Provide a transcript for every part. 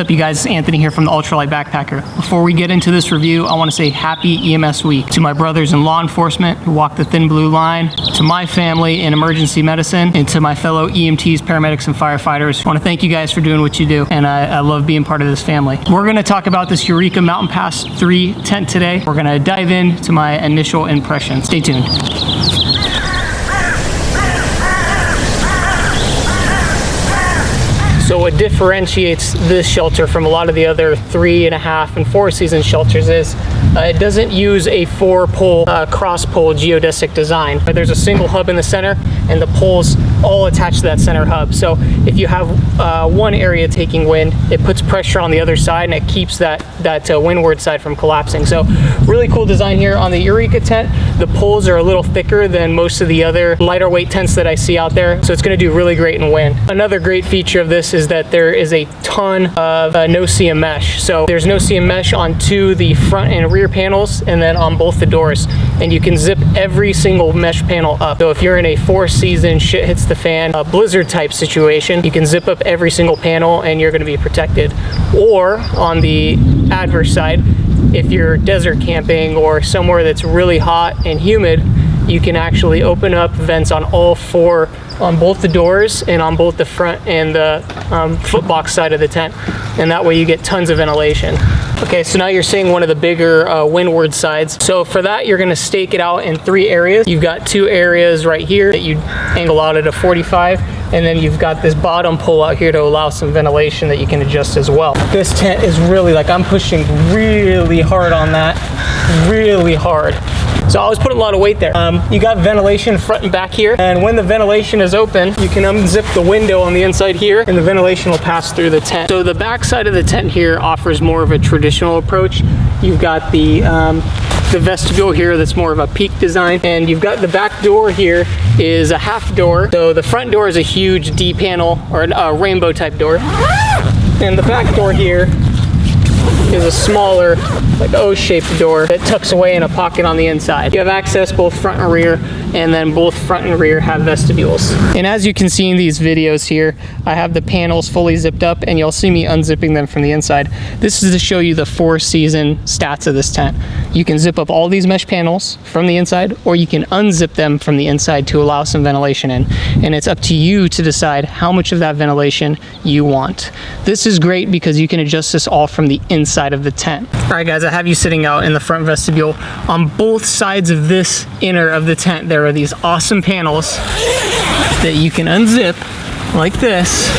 What's up, you guys? It's Anthony here from the Ultralight Backpacker. Before we get into this review, I want to say happy EMS week to my brothers in law enforcement who walk the thin blue line, to my family in emergency medicine, and to my fellow EMTs, paramedics, and firefighters. I want to thank you guys for doing what you do, and I love being part of this family. We're going to talk about this Eureka Mountain Pass 3 tent today. We're going to dive into my initial impressions. Stay tuned. So what differentiates this shelter from a lot of the other 3.5 and 4 season shelters is it doesn't use a 4-pole cross-pole geodesic design. There's a single hub in the center and the poles all attached to that center hub. So if you have one area taking wind, it puts pressure on the other side and it keeps that windward side from collapsing. So really cool design here on the Eureka tent. The poles are a little thicker than most of the other lighter weight tents that I see out there. So it's going to do really great in wind. Another great feature of this is that there is a ton of no-seam mesh. So there's no-seam mesh onto the front and rear panels and then on both the doors. And you can zip every single mesh panel up. So if you're in a 4-season shit hits the fan, a blizzard type situation, you can zip up every single panel and you're going to be protected. Or on the adverse side, if you're desert camping or somewhere that's really hot and humid, you can actually open up vents on all 4, on both the doors and on both the front and the footbox side of the tent. And that way you get tons of ventilation. Okay, so now you're seeing one of the bigger windward sides. So for that, you're gonna stake it out in 3 areas. You've got 2 areas right here that you angle out at a 45, and then you've got this bottom pull out here to allow some ventilation that you can adjust as well. This tent is really, like, I'm pushing really hard on that, really hard. So I was putting a lot of weight there. You got ventilation front and back here, and when the ventilation is open, you can unzip the window on the inside here, and the ventilation will pass through the tent. So the back side of the tent here offers more of a traditional approach. You've got the vestibule here that's more of a peak design, and you've got the back door here is a half door. So the front door is a huge D panel or a rainbow type door, and the back door here is a smaller, like O-shaped door that tucks away in a pocket on the inside. You have access both front and rear, and then both front and rear have vestibules. And as you can see in these videos here, I have the panels fully zipped up, and you'll see me unzipping them from the inside. This is to show you the 4-season stats of this tent. You can zip up all these mesh panels from the inside, or you can unzip them from the inside to allow some ventilation in. And it's up to you to decide how much of that ventilation you want. This is great because you can adjust this all from the inside of the tent. All right, guys, I have you sitting out in the front vestibule. On both sides of this inner of the tent, there are these awesome panels that you can unzip like this,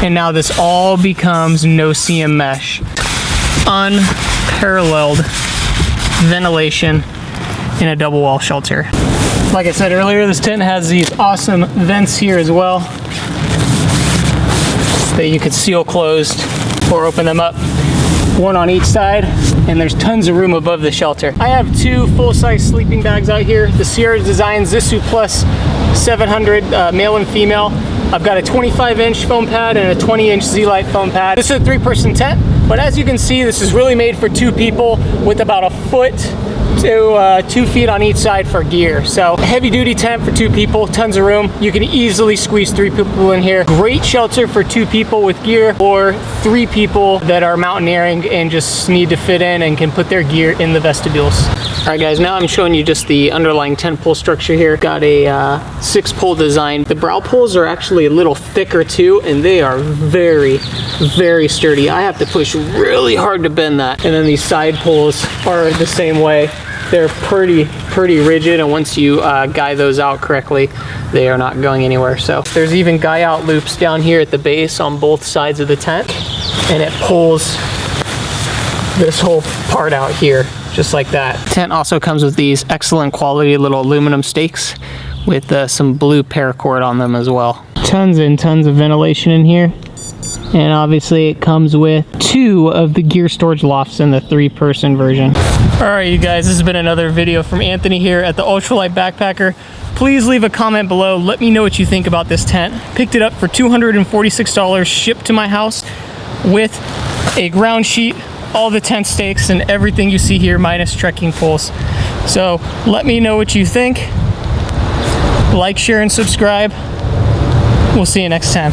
and now this all becomes no-seam mesh. Unparalleled ventilation in a double wall shelter. Like I said earlier, this tent has these awesome vents here as well that you could seal closed or open them up, one on each side, and there's tons of room above the shelter. I have 2 full-size sleeping bags out here, the Sierra Design Zissou Plus 700 male and female. I've got a 25-inch foam pad and a 20-inch Z-Lite foam pad. This is a 3-person tent, but as you can see, this is really made for 2 people with about a foot to 2 feet on each side for gear. So heavy duty tent for 2 people, tons of room. You can easily squeeze 3 people in here. Great shelter for 2 people with gear, or 3 people that are mountaineering and just need to fit in and can put their gear in the vestibules. All right, guys, now I'm showing you just the underlying tent pole structure here. Got a 6-pole design. The brow poles are actually a little thicker too, and they are very, very sturdy. I have to push really hard to bend that. And then these side poles are the same way. They're pretty rigid, and once you guy those out correctly, they are not going anywhere. So there's even guy out loops down here at the base on both sides of the tent, and it pulls this whole part out here just like that. Tent also comes with these excellent quality little aluminum stakes with some blue paracord on them as well. Tons and tons of ventilation in here. And obviously it comes with 2 of the gear storage lofts in the 3-person version. All right, you guys, this has been another video from Anthony here at the Ultralight Backpacker. Please leave a comment below. Let me know what you think about this tent. Picked it up for $246 shipped to my house with a ground sheet, all the tent stakes, and everything you see here minus trekking poles. So let me know what you think. Like, share, and subscribe. We'll see you next time.